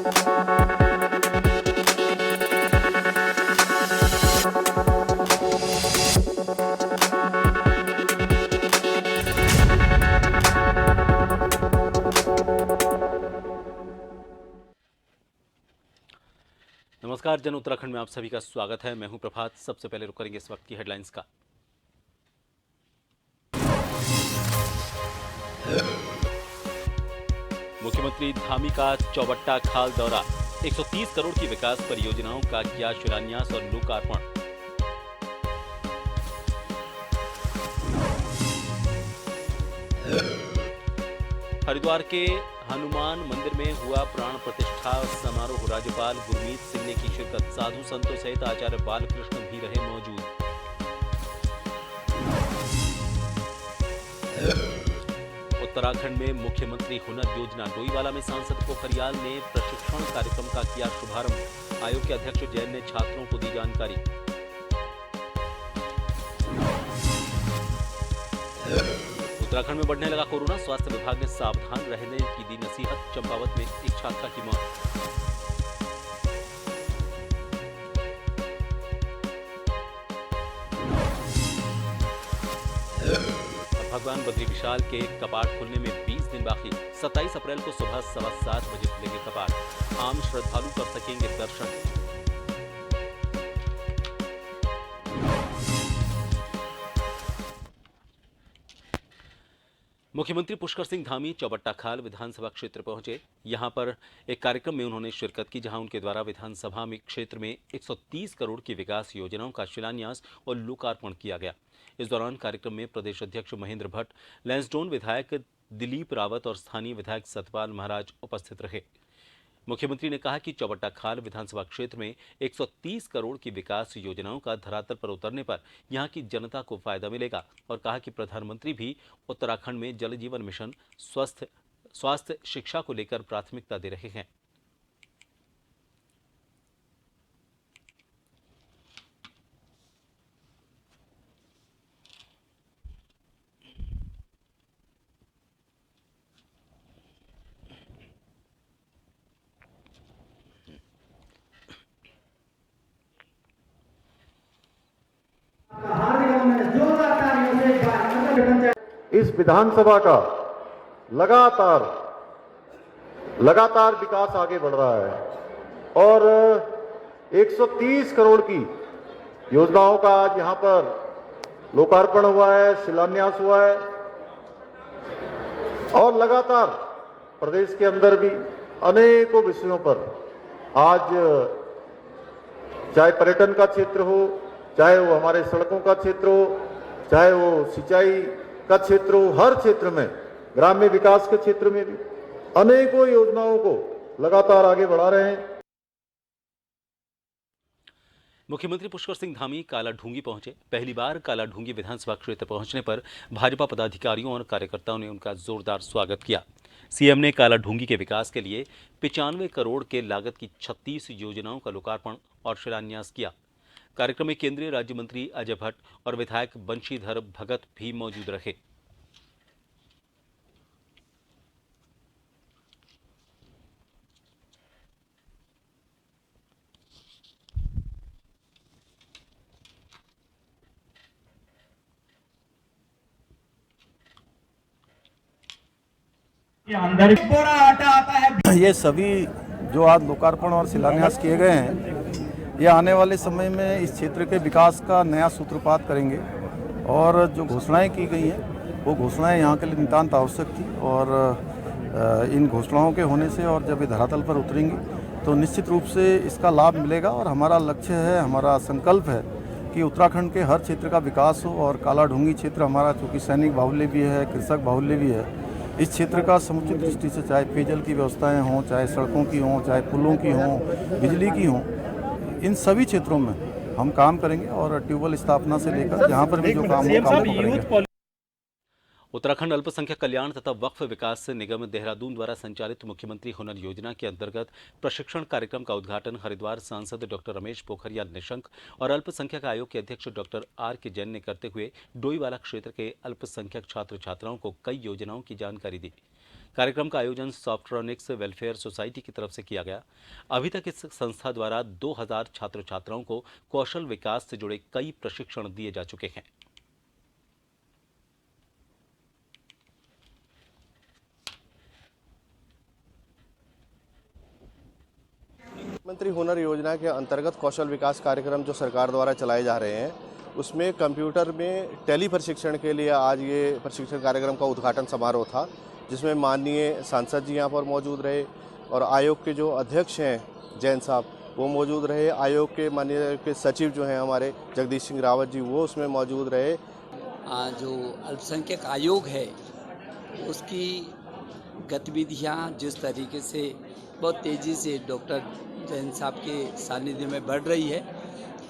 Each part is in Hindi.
नमस्कार, जन उत्तराखंड में आप सभी का स्वागत है। मैं हूं प्रभात। सबसे पहले रुक करेंगे इस वक्त की हेडलाइंस का। मुख्यमंत्री धामी का चौबट्टा खाल दौरा, 130 करोड़ की विकास परियोजनाओं का किया शिलान्यास और लोकार्पण। हरिद्वार के हनुमान मंदिर में हुआ प्राण प्रतिष्ठा समारोह। राज्यपाल गुरमीत सिंह ने की शिरकत। साधु संतों सहित आचार्य बालकृष्ण भी रहे मौजूद। उत्तराखंड में मुख्यमंत्री हुनर योजना, डोईवाला में सांसद पोखरियाल ने प्रशिक्षण कार्यक्रम का किया शुभारंभ। आयोग के अध्यक्ष जैन ने छात्रों को दी जानकारी। उत्तराखंड में बढ़ने लगा कोरोना, स्वास्थ्य विभाग ने सावधान रहने की दी नसीहत। चंपावत में एक छात्रा की मौत। भगवान बद्री विशाल के कपाट खुलने में 20 दिन बाकी। 27 अप्रैल को सुबह 7:15 बजे खुलेंगे कपाट। आम श्रद्धालु कर सकेंगे दर्शन। मुख्यमंत्री पुष्कर सिंह धामी चौबट्टा खाल विधानसभा क्षेत्र पहुंचे। यहां पर एक कार्यक्रम में उन्होंने शिरकत की, जहां उनके द्वारा विधानसभा में क्षेत्र में 130 करोड़ की विकास योजनाओं का शिलान्यास और लोकार्पण किया गया। इस दौरान कार्यक्रम में प्रदेश अध्यक्ष महेंद्र भट्ट, लैंसडौन विधायक दिलीप रावत और स्थानीय विधायक सतपाल महाराज उपस्थित रहे। मुख्यमंत्री ने कहा कि चौबट्टा खाल विधानसभा क्षेत्र में 130 करोड़ की विकास योजनाओं का धरातल पर उतरने पर यहां की जनता को फायदा मिलेगा और कहा कि प्रधानमंत्री भी उत्तराखंड में जल जीवन मिशन, स्वास्थ्य, शिक्षा को लेकर प्राथमिकता दे रहे हैं। इस विधानसभा का लगातार विकास आगे बढ़ रहा है और 130 करोड़ की योजनाओं का आज यहां पर लोकार्पण हुआ है, शिलान्यास हुआ है और लगातार प्रदेश के अंदर भी अनेकों विषयों पर आज चाहे पर्यटन का क्षेत्र हो, चाहे वो हमारे सड़कों का क्षेत्र हो, चाहे वो सिंचाई का क्षेत्र हो, हर क्षेत्र में, ग्राम्य विकास के क्षेत्र में भी अनेकों योजनाओं को लगातार आगे बढ़ा रहे हैं। मुख्यमंत्री पुष्कर सिंह धामी कालाढूंगी पहुंचे। पहली बार कालाढूंगी विधानसभा क्षेत्र पहुंचने पर भाजपा पदाधिकारियों और कार्यकर्ताओं ने उनका जोरदार स्वागत किया। सीएम ने कालाढूंगी के विकास के लिए 95 करोड़ के लागत की 36 योजनाओं का लोकार्पण और शिलान्यास किया। कार्यक्रम में केंद्रीय राज्य मंत्री अजय भट्ट और विधायक बंशीधर भगत भी मौजूद रहे। अंदर बोरा आटा आता है। ये सभी जो आज लोकार्पण और शिलान्यास किए गए हैं, ये आने वाले समय में इस क्षेत्र के विकास का नया सूत्रपात करेंगे और जो घोषणाएं की गई हैं वो घोषणाएं यहाँ के लिए नितांत आवश्यक थी और इन घोषणाओं के होने से और जब ये धरातल पर उतरेंगी तो निश्चित रूप से इसका लाभ मिलेगा और हमारा लक्ष्य है, हमारा संकल्प है कि उत्तराखंड के हर क्षेत्र का विकास हो और कालाढूंगी क्षेत्र हमारा चूँकि सैनिक बाहुल्य भी है, कृषक बाहुल्य भी है, इस क्षेत्र का समुचित दृष्टि से चाहे पेयजल की व्यवस्थाएं हों, चाहे सड़कों की हों, चाहे पुलों की हों, बिजली की हों, इन सभी क्षेत्रों में हम काम करेंगे और ट्यूबवेल स्थापना से लेकर जहाँ पर भी जो काम हो काम करेंगे। उत्तराखंड अल्पसंख्यक कल्याण तथा वक्फ विकास निगम देहरादून द्वारा संचालित मुख्यमंत्री हुनर योजना के अंतर्गत प्रशिक्षण कार्यक्रम का उद्घाटन हरिद्वार सांसद डॉक्टर रमेश पोखरियाल निशंक और अल्पसंख्यक आयोग के अध्यक्ष डॉक्टर आर.के. जैन ने करते हुए डोईवाला क्षेत्र के अल्पसंख्यक छात्र छात्राओं को कई योजनाओं की जानकारी दी। कार्यक्रम का आयोजन सॉफ्ट्रॉनिक्स वेलफेयर सोसाइटी की तरफ से किया गया। अभी तक इस संस्था द्वारा 2000 छात्र छात्राओं को कौशल विकास से जुड़े कई प्रशिक्षण दिए जा चुके हैं। मुख्यमंत्री हुनर योजना के अंतर्गत कौशल विकास कार्यक्रम जो सरकार द्वारा चलाए जा रहे हैं, उसमें कंप्यूटर में टैली प्रशिक्षण के लिए आज ये प्रशिक्षण कार्यक्रम का उद्घाटन समारोह था, जिसमें माननीय सांसद जी यहाँ पर मौजूद रहे और आयोग के जो अध्यक्ष हैं जैन साहब वो मौजूद रहे। आयोग के माननीय के सचिव जो हैं हमारे जगदीश सिंह रावत जी वो उसमें मौजूद रहे। जो अल्पसंख्यक आयोग है उसकी गतिविधियाँ जिस तरीके से बहुत तेज़ी से डॉक्टर जैन साहब के सानिध्य में बढ़ रही है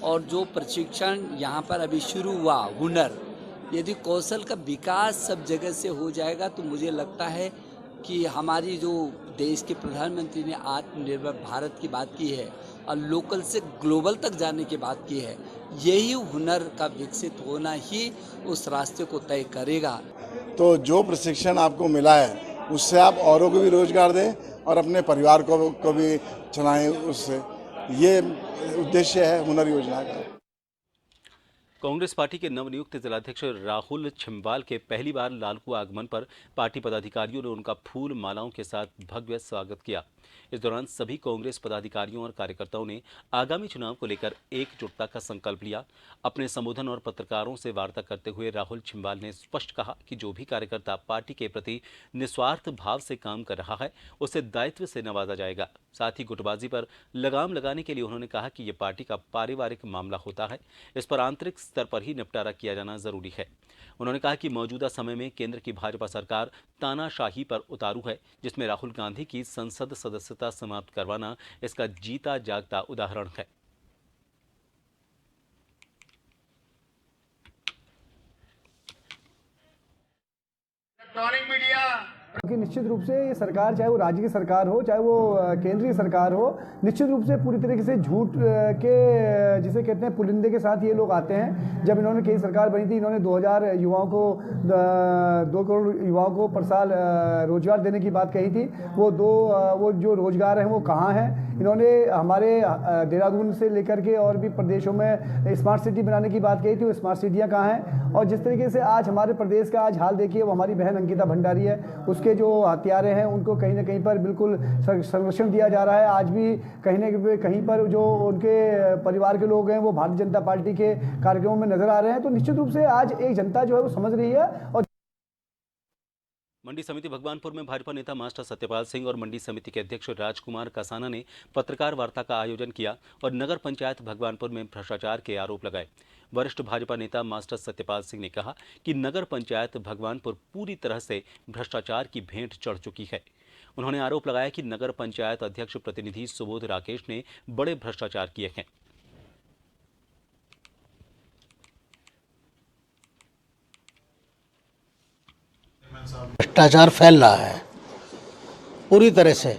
और जो प्रशिक्षण यहाँ पर अभी शुरू हुआ हुनर, यदि कौशल का विकास सब जगह से हो जाएगा तो मुझे लगता है कि हमारी जो देश के प्रधानमंत्री ने आत्मनिर्भर भारत की बात की है और लोकल से ग्लोबल तक जाने की बात की है, यही हुनर का विकसित होना ही उस रास्ते को तय करेगा। तो जो प्रशिक्षण आपको मिला है उससे आप औरों को भी रोजगार दें और अपने परिवार को भी चलाएं, उससे ये उद्देश्य है हुनर योजना का। कांग्रेस पार्टी के नवनियुक्त जिलाध्यक्ष राहुल छिंबाल के पहली बार लालकू आगमन पर पार्टी पदाधिकारियों ने उनका फूल मालाओं के साथ भव्य स्वागत किया। इस दौरान सभी कांग्रेस पदाधिकारियों और कार्यकर्ताओं ने आगामी चुनाव को लेकर एकजुटता का संकल्प लिया। अपने संबोधन और पत्रकारों से वार्ता करते हुए राहुल छिंबाल ने स्पष्ट कहा कि जो भी कार्यकर्ता पार्टी के प्रति निस्वार्थ भाव से काम कर रहा है उसे दायित्व से नवाजा जाएगा। साथ ही गुटबाजी पर लगाम लगाने के लिए उन्होंने कहा कि ये पार्टी का पारिवारिक मामला होता है, इस पर आंतरिक स्तर पर ही निपटारा किया जाना जरूरी है। उन्होंने कहा कि मौजूदा समय में केंद्र की भाजपा सरकार तानाशाही पर उतारू है, जिसमें राहुल गांधी की संसद सदस्यता समाप्त करवाना इसका जीता जागता उदाहरण है। इलेक्ट्रॉनिक मीडिया कि निश्चित रूप से ये सरकार, चाहे वो राज्य की सरकार हो चाहे वो केंद्रीय सरकार हो, निश्चित रूप से पूरी तरीके से झूठ के जिसे कहते हैं पुलिंदे के साथ ये लोग आते हैं। जब इन्होंने कई सरकार बनी थी, इन्होंने 2000 युवाओं को 2 करोड़ युवाओं को पर साल रोजगार देने की बात कही थी। वो जो रोजगार हैं वो कहाँ हैं? इन्होंने हमारे देहरादून से लेकर के और भी प्रदेशों में स्मार्ट सिटी बनाने की बात कही थी, वो स्मार्ट सिटियाँ कहाँ हैं? और जिस तरीके से आज हमारे प्रदेश का आज हाल देखिए, वो हमारी बहन अंकिता भंडारी है, उसके जो हत्यारे हैं उनको कहीं ना कहीं पर बिल्कुल संरक्षण दिया जा रहा है। आज भी कहीं पर जो उनके परिवार के लोग हैं वो भारतीय जनता पार्टी के कार्यक्रमों में नजर आ रहे हैं। तो निश्चित रूप से आज एक जनता जो है वो समझ रही है। और मंडी समिति भगवानपुर में भाजपा नेता मास्टर सत्यपाल सिंह और मंडी समिति के अध्यक्ष राजकुमार कसाना ने पत्रकार वार्ता का आयोजन किया और नगर पंचायत भगवानपुर में भ्रष्टाचार के आरोप लगाए। वरिष्ठ भाजपा नेता मास्टर सत्यपाल सिंह ने कहा कि नगर पंचायत भगवानपुर पूरी तरह से भ्रष्टाचार की भेंट चढ़ चुकी है। उन्होंने आरोप लगाया कि नगर पंचायत अध्यक्ष प्रतिनिधि सुबोध राकेश ने बड़े भ्रष्टाचार किए हैं। भ्रष्टाचार फैल रहा है पूरी तरह से।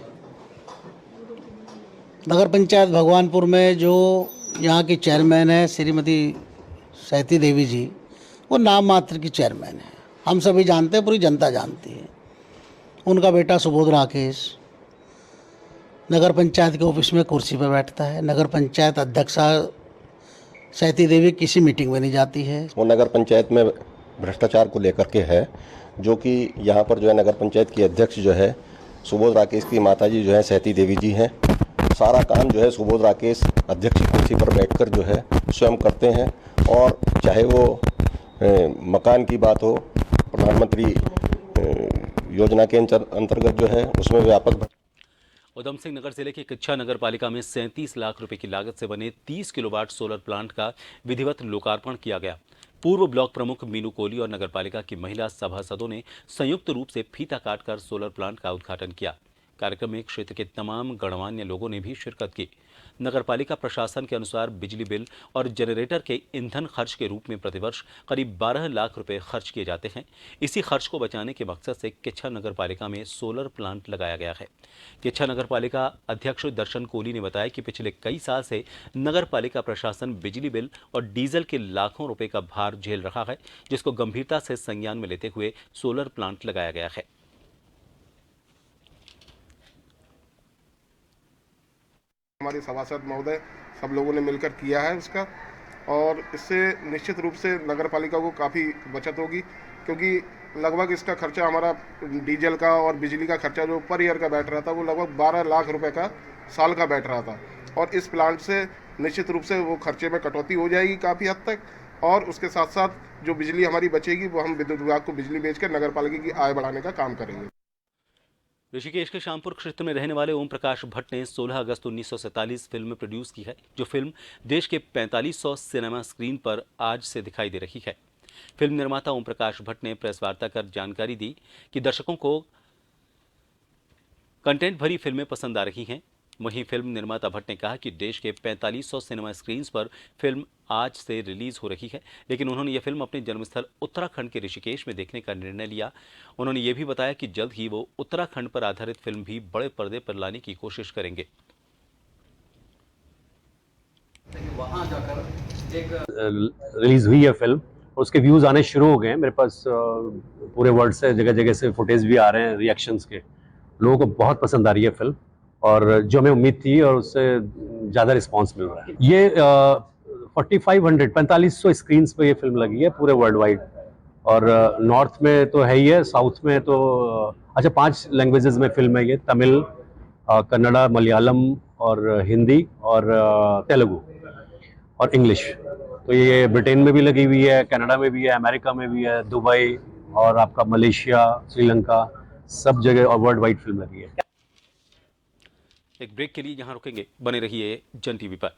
नगर पंचायत भगवानपुर में जो यहाँ की चेयरमैन है श्रीमती सैती देवी जी, वो नाम मात्र की चेयरमैन है। हम सभी जानते हैं, पूरी जनता जानती है। उनका बेटा सुबोध राकेश नगर पंचायत के ऑफिस में कुर्सी पर बैठता है। नगर पंचायत अध्यक्षा सैती देवी किसी मीटिंग में नहीं जाती है। वो नगर पंचायत में भ्रष्टाचार को लेकर के है, जो कि यहाँ पर जो है नगर पंचायत की अध्यक्ष जो है सुबोध राकेश की माताजी जो है सैती देवी जी हैं। सारा काम जो है सुबोध राकेश अध्यक्ष की कुर्सी पर बैठकर जो है स्वयं करते हैं। और चाहे वो मकान की बात हो, प्रधानमंत्री योजना के अंतर्गत जो है उसमें व्यापक। उधम सिंह नगर जिले की किच्छा नगर पालिका में 37 लाख रुपए की लागत से बने 30 किलोवाट सोलर प्लांट का विधिवत लोकार्पण किया गया। पूर्व ब्लॉक प्रमुख मीनू कोहली और नगरपालिका की महिला सभासदों ने संयुक्त रूप से फीता काटकर सोलर प्लांट का उद्घाटन किया। कार्यक्रम में क्षेत्र के तमाम गणमान्य लोगों ने भी शिरकत की। नगरपालिका प्रशासन के अनुसार बिजली बिल और जनरेटर के ईंधन खर्च के रूप में प्रतिवर्ष करीब 12 लाख रुपए खर्च किए जाते हैं। इसी खर्च को बचाने के मकसद से किच्छा नगरपालिका में सोलर प्लांट लगाया गया है। किच्छा नगरपालिका अध्यक्ष दर्शन कोहली ने बताया कि पिछले कई साल से नगरपालिका प्रशासन बिजली बिल और डीजल के लाखों रुपए का भार झेल रहा है, जिसको गंभीरता से संज्ञान में लेते हुए सोलर प्लांट लगाया गया है। हमारे सभासद महोदय सब लोगों ने मिलकर किया है उसका, और इससे निश्चित रूप से नगर पालिका को काफ़ी बचत होगी, क्योंकि लगभग इसका खर्चा हमारा डीजल का और बिजली का खर्चा जो पर ईयर का बैठ रहा था वो लगभग 12 लाख रुपए का साल का बैठ रहा था, और इस प्लांट से निश्चित रूप से वो खर्चे में कटौती हो जाएगी काफ़ी हद तक, और उसके साथ साथ जो बिजली हमारी बचेगी वो हम विद्युत विभाग को बिजली बेचकर नगर पालिका की आय बढ़ाने का काम करेंगे। ऋषिकेश के श्यामपुर क्षेत्र में रहने वाले ओम प्रकाश भट्ट ने 16 अगस्त 1947 फिल्म प्रोड्यूस की है, जो फिल्म देश के 4500 सिनेमा स्क्रीन पर आज से दिखाई दे रही है। फिल्म निर्माता ओम प्रकाश भट्ट ने प्रेस वार्ता कर जानकारी दी कि दर्शकों को कंटेंट भरी फिल्में पसंद आ रही हैं। वहीं फिल्म निर्माता भट्ट ने कहा कि देश के 4500 सिनेमा स्क्रीन्स पर फिल्म आज से रिलीज हो रही है, लेकिन उन्होंने यह फिल्म अपने जन्मस्थल उत्तराखंड के ऋषिकेश में देखने का निर्णय लिया। उन्होंने ये भी बताया कि जल्द ही वो उत्तराखंड पर आधारित फिल्म भी बड़े पर्दे पर लाने की कोशिश करेंगे। वहाँ जाकर एक रिलीज हुई है फिल्म, उसके व्यूज आने शुरू हो गए हैं। मेरे पास पूरे वर्ल्ड से जगह जगह से फुटेज भी आ रहे हैं रिएक्शंस के। लोगों को बहुत पसंद आ रही है फिल्म, और जो हमें उम्मीद थी और उससे ज़्यादा रिस्पांस मिल रहा है। ये 4500 स्क्रीन्स पे ये फिल्म लगी है पूरे वर्ल्ड वाइड, और नॉर्थ में तो है ही है, साउथ में तो अच्छा 5 लैंग्वेजेस में फिल्म है ये, तमिल, कन्नड़ा, मलयालम और हिंदी और तेलुगु और इंग्लिश। तो ये ब्रिटेन में भी लगी हुई है, कनाडा में भी है, अमेरिका में भी है, दुबई और आपका मलेशिया, श्रीलंका, सब जगह और वर्ल्ड वाइड फिल्म लगी है। एक ब्रेक के लिए यहां रुकेंगे, बने रहिए जन टीवी पर।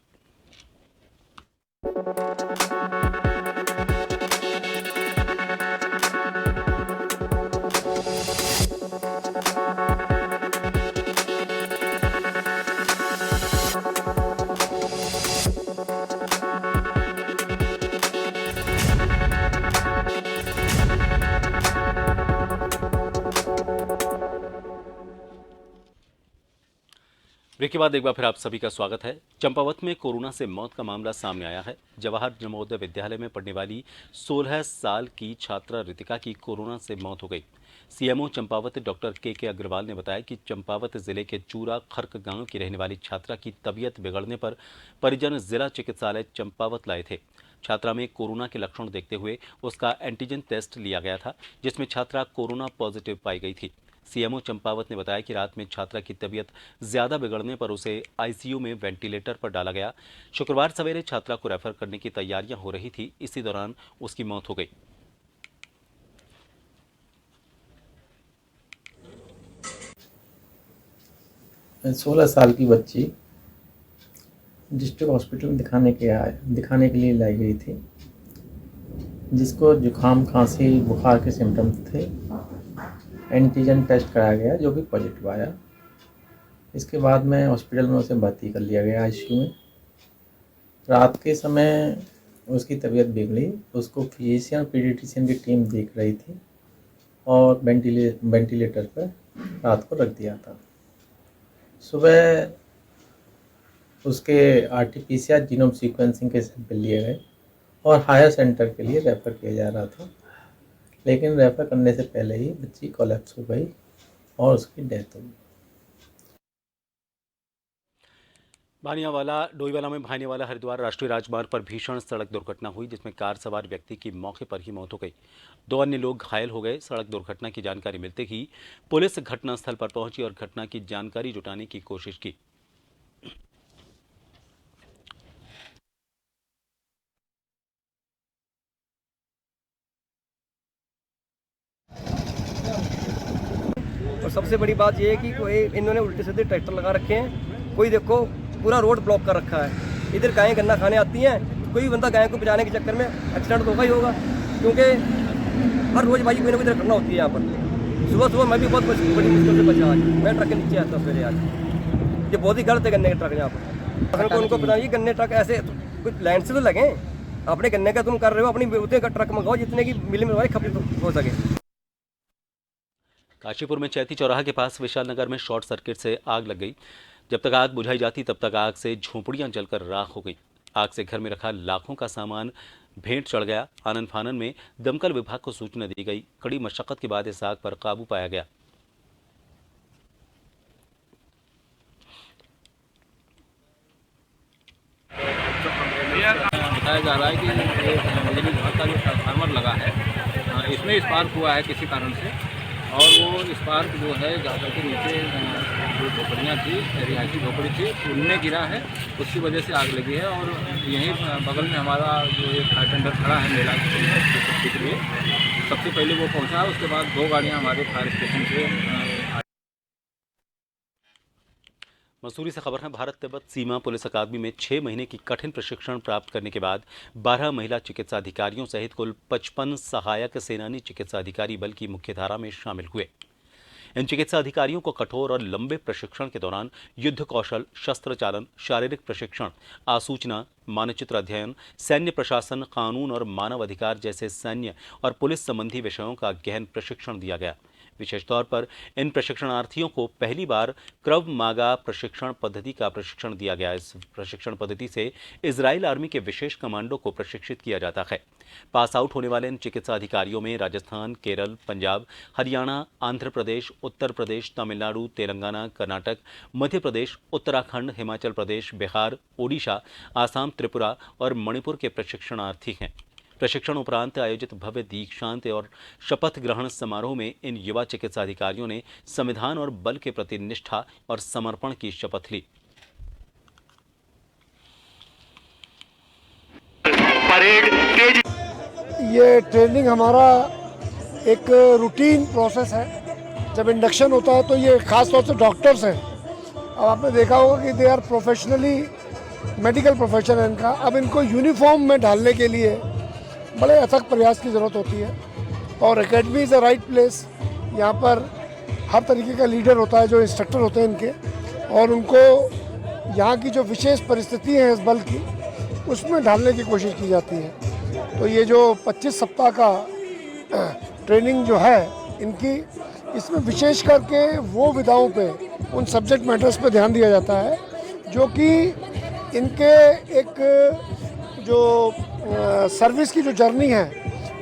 ब्रेक के बाद एक बार फिर आप सभी का स्वागत है। चंपावत में कोरोना से मौत का मामला सामने आया है। जवाहर नवोदय विद्यालय में पढ़ने वाली 16 साल की छात्रा रितिका की कोरोना से मौत हो गई। सीएमओ चंपावत डॉक्टर के अग्रवाल ने बताया कि चंपावत जिले के चूरा खर्क गांव की रहने वाली छात्रा की तबीयत बिगड़ने पर परिजन जिला चिकित्सालय चंपावत लाए थे। छात्रा में कोरोना के लक्षण देखते हुए उसका एंटीजन टेस्ट लिया गया था, जिसमें छात्रा कोरोना पॉजिटिव पाई गई थी। सीएमओ चंपावत ने बताया कि रात में छात्रा की तबीयत ज्यादा बिगड़ने पर उसे आईसीयू में वेंटिलेटर पर डाला गया। शुक्रवार सवेरे छात्रा को रेफर करने की तैयारियां हो रही थी, इसी दौरान उसकी मौत हो गई। मैं 16 साल की बच्ची डिस्ट्रिक्ट हॉस्पिटल में दिखाने के लिए लाई गई थी, जिसको जुकाम, खांसी, बुखार के सिम्टम्स थे। एंटीजन टेस्ट कराया गया जो भी पॉजिटिव आया। इसके बाद में हॉस्पिटल में उसे भर्ती कर लिया गया आईसीयू में। रात के समय उसकी तबीयत बिगड़ी, उसको फिजिशियन पीडियाट्रिशियन की टीम देख रही थी और वेंटिलेटर पर रात को रख दिया था। सुबह उसके आरटीपीसीआर जीनोम सीक्वेंसिंग के सैंपल लिए गए और हायर सेंटर के लिए रेफ़र किया जा रहा था, लेकिन रेफ़र करने से पहले ही बच्ची कोलैप्स हो गई और उसकी डेथ हो गई। डोईवाला में भानियावाला हरिद्वार राष्ट्रीय राजमार्ग पर भीषण सड़क दुर्घटना हुई, जिसमें कार सवार व्यक्ति की मौके पर ही मौत हो गई। 2 अन्य लोग घायल हो गए। सड़क दुर्घटना की जानकारी मिलते ही पुलिस घटनास्थल पर पहुंची और घटना की जानकारी जुटाने की कोशिश की। और सबसे बड़ी बात यह है कि कोई इन्होंने उल्टे सीधे ट्रैक्टर लगा रखे हैं। कोई देखो पूरा रोड ब्लॉक कर रखा है। इधर गायें गन्ना खाने आती हैं, कोई बंदा गाय को बचाने के चक्कर में एक्सीडेंट होगा ही होगा, क्योंकि हर रोज भाई कोई ना कोई घटना होती है यहाँ पर। सुबह मैं भी बहुत बड़ी मुश्किल से बचा आज। मैं ट्रक के नीचे आता सवेरे आज। ये बहुत ही गलत है गन्ने के ट्रक यहाँ पर। अगर उनको बताइए गन्ने ट्रक ऐसे कुछ लाइन से तो लगे, अपने गन्ने का तुम कर रहे हो, अपनी उतने का ट्रक मंगाओ जितने की मिल में खपत हो सके। काशीपुर में चैती चौराहा के पास विशाल नगर में शॉर्ट सर्किट से आग लग गई। जब तक आग बुझाई जाती तब तक आग से झोंपड़ियां जलकर राख हो गई। आग से घर में रखा लाखों का सामान भेंट चढ़ गया। आनन फानन में दमकल विभाग को सूचना दी गई। कड़ी मशक्कत के बाद इस आग पर काबू पाया गया। बताया जा रहा है कि ये बिजली विभाग का जो ट्रांसफार्मर लगा है इसमें स्पार्क हुआ है किसी कारण से, और वो स्पार्क जो है जाकर के नीचे जो झोपड़ियाँ थी, रिहायशी झोपड़ी थी, उनमें गिरा है, उसकी वजह से आग लगी है। और यहीं बगल में हमारा जो एक फायर टेंडर खड़ा है मेला के लिए, सबसे पहले वो पहुंचा, उसके बाद 2 गाड़ियां हमारे फायर स्टेशन से। मसूरी से खबर है। भारत तिब्बत सीमा पुलिस अकादमी में 6 महीने की कठिन प्रशिक्षण प्राप्त करने के बाद 12 महिला चिकित्सा अधिकारियों सहित कुल 55 सहायक सेनानी चिकित्सा अधिकारी बल की मुख्यधारा में शामिल हुए। इन चिकित्सा अधिकारियों को कठोर और लंबे प्रशिक्षण के दौरान युद्ध कौशल, शस्त्र चालन, शारीरिक प्रशिक्षण, आसूचना, मानचित्र अध्ययन, सैन्य प्रशासन, कानून और मानव अधिकार जैसे सैन्य और पुलिस संबंधी विषयों का गहन प्रशिक्षण दिया गया। विशेष तौर पर इन प्रशिक्षणार्थियों को पहली बार क्रव मागा प्रशिक्षण पद्धति का प्रशिक्षण दिया गया। इस प्रशिक्षण पद्धति से इजराइल आर्मी के विशेष कमांडो को प्रशिक्षित किया जाता है। पास आउट होने वाले इन चिकित्सा अधिकारियों में राजस्थान, केरल, पंजाब, हरियाणा, आंध्र प्रदेश, उत्तर प्रदेश, तमिलनाडु, तेलंगाना, कर्नाटक, मध्य प्रदेश, उत्तराखंड, हिमाचल प्रदेश, बिहार, ओडिशा, आसाम, त्रिपुरा और मणिपुर के प्रशिक्षणार्थी हैं। प्रशिक्षण उपरांत आयोजित भव्य दीक्षांत और शपथ ग्रहण समारोह में इन युवा चिकित्सा अधिकारियों ने संविधान और बल के प्रति निष्ठा और समर्पण की शपथ ली। ये ट्रेनिंग हमारा एक रूटीन प्रोसेस है। जब इंडक्शन होता है तो ये खास तौर से डॉक्टर्स हैं, अब आपने देखा होगा कि they are professionally, medical profession है इनका। अब इनको यूनिफॉर्म में ढालने के लिए बड़े अथक प्रयास की ज़रूरत होती है, और academy is a right place. यहाँ पर हर तरीके का लीडर होता है, जो इंस्ट्रक्टर होते हैं इनके, और उनको यहाँ की जो विशेष परिस्थिति है इस बल की, उसमें ढालने की कोशिश की जाती है। तो ये जो 25 सप्ताह का ट्रेनिंग जो है इनकी, इसमें विशेष करके वो विधाओं पे, उन सब्जेक्ट मैटर्स पे ध्यान दिया जाता है जो कि इनके एक जो सर्विस की जो जर्नी है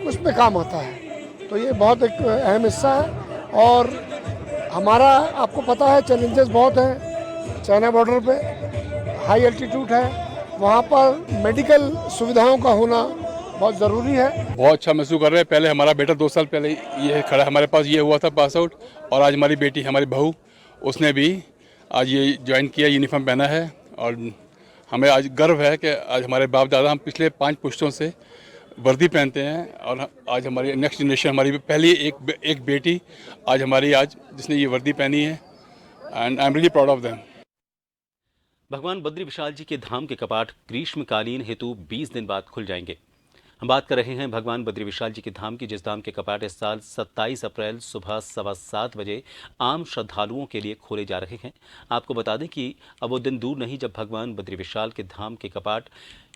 उस पे काम आता है। तो ये बहुत एक अहम हिस्सा है। और हमारा, आपको पता है, चैलेंजेस बहुत हैं। चाइना बॉर्डर पे हाई एल्टीट्यूड है, वहाँ पर मेडिकल सुविधाओं का होना बहुत ज़रूरी है। बहुत अच्छा महसूस कर रहे हैं। पहले हमारा बेटा 2 साल पहले ये खड़ा हमारे पास, ये हुआ था पास आउट, और आज हमारी बेटी, हमारी बहू, उसने भी आज ये ज्वाइन किया, यूनिफॉर्म पहना है। और हमें आज गर्व है कि आज हमारे बाप दादा, हम पिछले 5 पुश्तों से वर्दी पहनते हैं, और आज हमारी नेक्स्ट जनरेशन, हमारी पहली एक बेटी आज हमारी, आज जिसने ये वर्दी पहनी है, and I am really proud of them. भगवान बद्री विशाल जी के धाम के कपाट ग्रीष्मकालीन हेतु 20 दिन बाद खुल जाएंगे। हम बात कर रहे हैं भगवान बद्री विशाल जी के धाम की, जिस धाम के कपाट इस साल 27 अप्रैल सुबह 7:15 बजे आम श्रद्धालुओं के लिए खोले जा रहे हैं। आपको बता दें कि अब वो दिन दूर नहीं जब भगवान बद्री विशाल के धाम के कपाट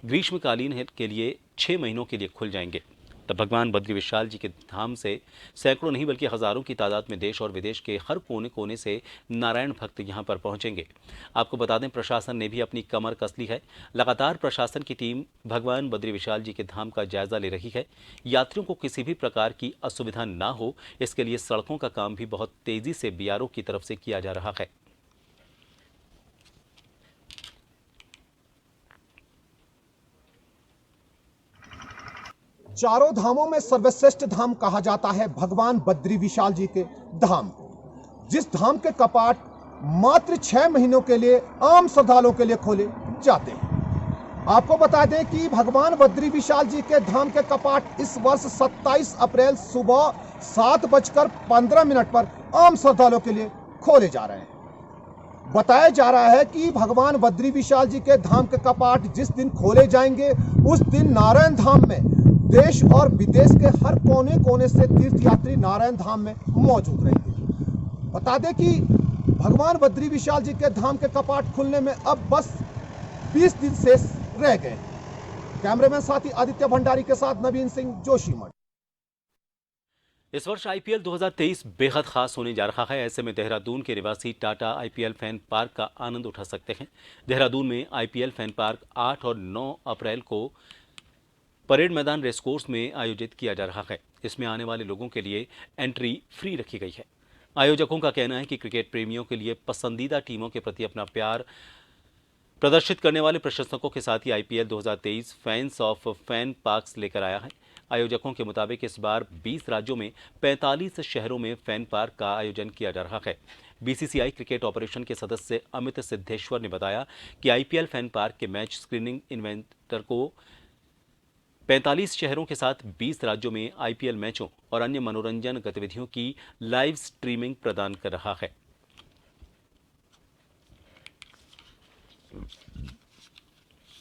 ग्रीष्मकालीन के लिए 6 महीनों के लिए खुल जाएंगे। तब भगवान बद्री विशाल जी के धाम से सैकड़ों नहीं बल्कि हजारों की तादाद में देश और विदेश के हर कोने कोने से नारायण भक्त यहां पर पहुंचेंगे। आपको बता दें, प्रशासन ने भी अपनी कमर कस ली है। लगातार प्रशासन की टीम भगवान बद्री विशाल जी के धाम का जायजा ले रही है। यात्रियों को किसी भी प्रकार की असुविधा ना हो, इसके लिए सड़कों का काम भी बहुत तेजी से बीआरओ की तरफ से किया जा रहा है। चारों धामों में सर्वश्रेष्ठ धाम कहा जाता है भगवान बद्री विशाल जी के धाम को, जिस धाम के कपाट मात्र 6 महीनों के लिए आम श्रद्धालुओं के लिए खोले जाते हैं। आपको बता दें कि भगवान बद्री विशाल जी के धाम के कपाट इस वर्ष 27 अप्रैल सुबह 7:15 पर आम श्रद्धालुओं के लिए खोले जा रहे हैं। बताया जा रहा है कि भगवान बद्री विशाल जी के धाम के कपाट जिस दिन खोले जाएंगे, उस दिन नारायण धाम में देश और विदेश के हर कोने कोने से तीर्थयात्री नारायण धाम में मौजूद रहेंगे। बता दें कि भगवान बद्री विशाल जी के धाम के कपाट खुलने में अब बस 20 दिन शेष रह गए। कैमरामैन साथी आदित्य भंडारी के साथ नवीन सिंह, जोशीमठ। इस वर्ष आईपीएल 2023 बेहद खास होने जा रहा है। ऐसे में देहरादून के निवासी टाटा आईपीएल फैन पार्क का आनंद उठा सकते हैं। देहरादून में आईपीएल फैन पार्क 8 और 9 अप्रैल को परेड मैदान रेसकोर्स में आयोजित किया जा रहा है। इसमें आने वाले लोगों के लिए एंट्री फ्री रखी गई है। आयोजकों का कहना है कि क्रिकेट प्रेमियों के लिए पसंदीदा टीमों के प्रति अपना प्यार प्रदर्शित करने वाले प्रशंसकों के साथ ही IPL 2023 fans of fan parks लेकर आया है। आयोजकों के मुताबिक इस बार 20 राज्यों में 45 शहरों में फैन पार्क का आयोजन किया जा रहा है। बीसीसीआई क्रिकेट ऑपरेशन के सदस्य अमित सिद्धेश्वर ने बताया कि आईपीएल फैन पार्क के मैच स्क्रीनिंग इवेंटर को 45 शहरों के साथ 20 राज्यों में आईपीएल मैचों और अन्य मनोरंजन गतिविधियों की लाइव स्ट्रीमिंग प्रदान कर रहा है।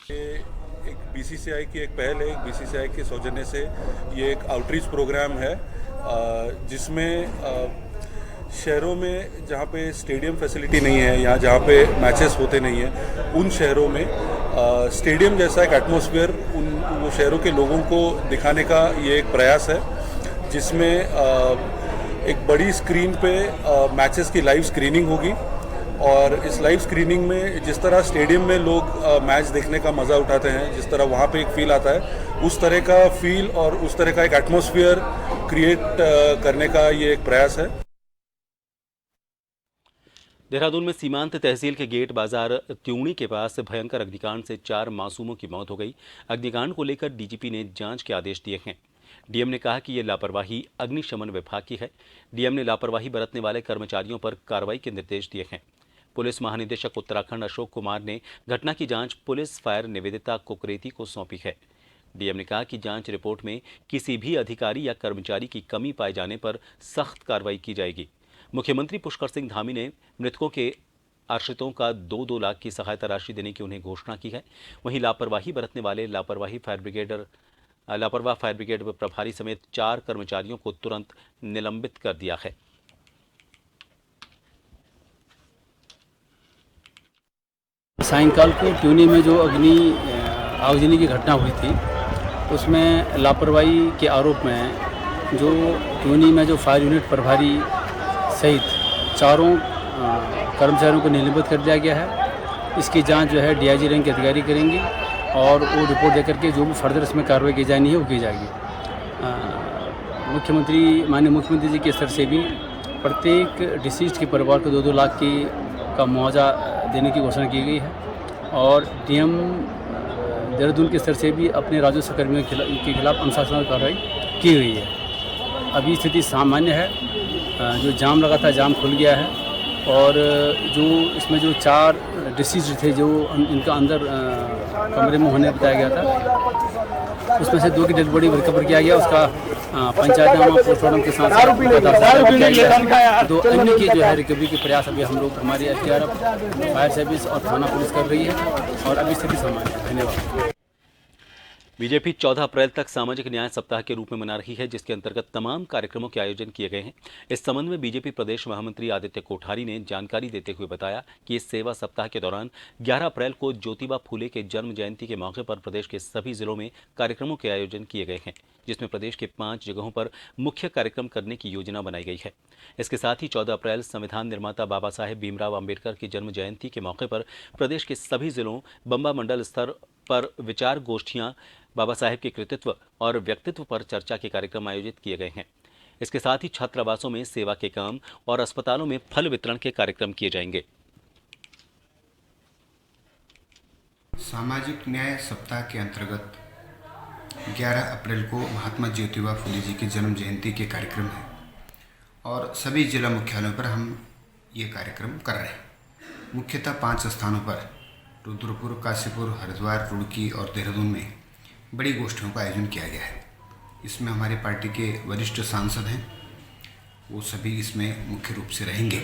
एक बीसीसीआई की एक पहल है। बीसीसीआई के सौजन्य से ये एक आउटरीच प्रोग्राम है जिसमें शहरों में जहाँ पे स्टेडियम फैसिलिटी नहीं है या जहाँ पे मैचेस होते नहीं हैं उन शहरों में स्टेडियम जैसा एक एटमॉस्फेयर वो शहरों के लोगों को दिखाने का ये एक प्रयास है, जिसमें एक बड़ी स्क्रीन पे मैचेस की लाइव स्क्रीनिंग होगी। और इस लाइव स्क्रीनिंग में जिस तरह स्टेडियम में लोग मैच देखने का मज़ा उठाते हैं, जिस तरह वहाँ पे एक फ़ील आता है, उस तरह का फील और उस तरह का एक एटमॉस्फेयर क्रिएट करने का ये एक प्रयास है। देहरादून में सीमांत तहसील के गेट बाजार त्यूणी के पास भयंकर अग्निकांड से 4 मासूमों की मौत हो गई। अग्निकांड को लेकर डीजीपी ने जांच के आदेश दिए हैं। डीएम ने कहा कि ये लापरवाही अग्निशमन विभाग की है। डीएम ने लापरवाही बरतने वाले कर्मचारियों पर कार्रवाई के निर्देश दिए हैं। पुलिस महानिदेशक उत्तराखंड अशोक कुमार ने घटना की जांच पुलिस फायर निवेदिता कुकरेती को सौंपी है। डीएम ने कहा कि जांच रिपोर्ट में किसी भी अधिकारी या कर्मचारी की कमी पाए जाने पर सख्त कार्रवाई की जाएगी। मुख्यमंत्री पुष्कर सिंह धामी ने मृतकों के आश्रितों का 2-2 लाख की सहायता राशि देने की उन्हें घोषणा की है। वहीं लापरवाही बरतने वाले लापरवाह फायर ब्रिगेड प्रभारी समेत 4 कर्मचारियों को तुरंत निलंबित कर दिया है। सायंकाल को ट्यूनी में जो आगजनी की घटना हुई थी उसमें लापरवाही के आरोप में जो ट्यूनी में जो फायर यूनिट प्रभारी सहित 4 कर्मचारियों को निलंबित कर दिया गया है। इसकी जांच जो है डीआईजी रैंक के अधिकारी करेंगे और वो रिपोर्ट देकर के जो भी फर्दर इसमें कार्रवाई की जानी है वो की जाएगी। माननीय मुख्यमंत्री जी के स्तर से भी प्रत्येक डिसीज्ड के परिवार को 2-2 लाख का मुआवजा देने की घोषणा की गई है और डीएम देहरादून के स्तर से भी अपने राजस्व कर्मियों के खिलाफ अनुशासनात्मक कार्रवाई की गई है। अभी स्थिति सामान्य है। जो जाम लगा था जाम खुल गया है और जो इसमें जो 4 डिसीज थे जो इनका अंदर कमरे में होने बताया गया था उसमें से 2 की डेड बॉडी रिकवर किया गया। उसका पंचायतनामा पोस्टमार्टम के साथ किया गया। 2 अन्य की जो है रिकवरी के प्रयास अभी हम लोग हमारी एसडीआरएफ फायर सर्विस और थाना पुलिस कर रही है और अभी स्थिति सामान्य है। धन्यवाद। बीजेपी 14 अप्रैल तक सामाजिक न्याय सप्ताह के रूप में मना रही है, जिसके अंतर्गत तमाम कार्यक्रमों के आयोजन किए गए हैं। इस संबंध में बीजेपी प्रदेश महामंत्री आदित्य कोठारी ने जानकारी देते हुए बताया कि इस सेवा सप्ताह के दौरान 11 अप्रैल को ज्योतिबा फूले के जन्म जयंती के मौके पर प्रदेश के सभी जिलों में कार्यक्रमों के आयोजन किए गए हैं, जिसमें प्रदेश के 5 जगहों पर मुख्य कार्यक्रम करने की योजना बनाई गई है। इसके साथ ही 14 अप्रैल संविधान निर्माता बाबा साहेब भीमराव अम्बेडकर की जन्म जयंती के मौके पर प्रदेश के सभी जिलों बंबा मंडल स्तर पर विचार गोष्ठियां, बाबा साहेब के कृतित्व और व्यक्तित्व पर चर्चा के कार्यक्रम आयोजित किए गए हैं। इसके साथ ही छात्रावासों में सेवा के काम और अस्पतालों में फल वितरण के कार्यक्रम किए जाएंगे। सामाजिक न्याय सप्ताह के अंतर्गत 11 अप्रैल को महात्मा ज्योतिबा फूले जी की जन्म जयंती के कार्यक्रम है और सभी जिला मुख्यालयों पर हम ये कार्यक्रम कर रहे हैं। मुख्यतः 5 स्थानों पर रुद्रपुर, काशीपुर, हरिद्वार, रुड़की और देहरादून में बड़ी गोष्ठियों का आयोजन किया गया है। इसमें हमारी पार्टी के वरिष्ठ सांसद हैं, वो सभी इसमें मुख्य रूप से रहेंगे।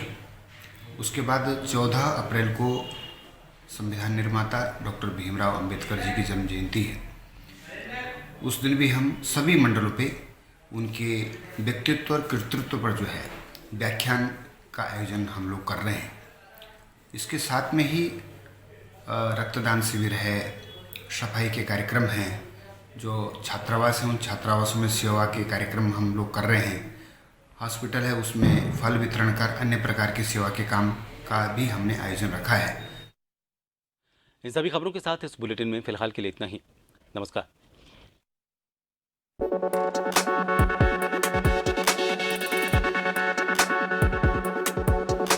उसके बाद 14 अप्रैल को संविधान निर्माता डॉक्टर भीमराव अंबेडकर जी की जन्म जयंती है। उस दिन भी हम सभी मंडलों पे उनके व्यक्तित्व और कृतित्व पर जो है व्याख्यान का आयोजन हम लोग कर रहे हैं। इसके साथ में ही रक्तदान शिविर है, सफाई के कार्यक्रम हैं, जो छात्रावास हैं उन छात्रावासों में सेवा के कार्यक्रम हम लोग कर रहे हैं। हॉस्पिटल है उसमें फल वितरण कर अन्य प्रकार की सेवा के काम का भी हमने आयोजन रखा है। इन सभी खबरों के साथ इस बुलेटिन में फिलहाल के लिए इतना ही। नमस्कार।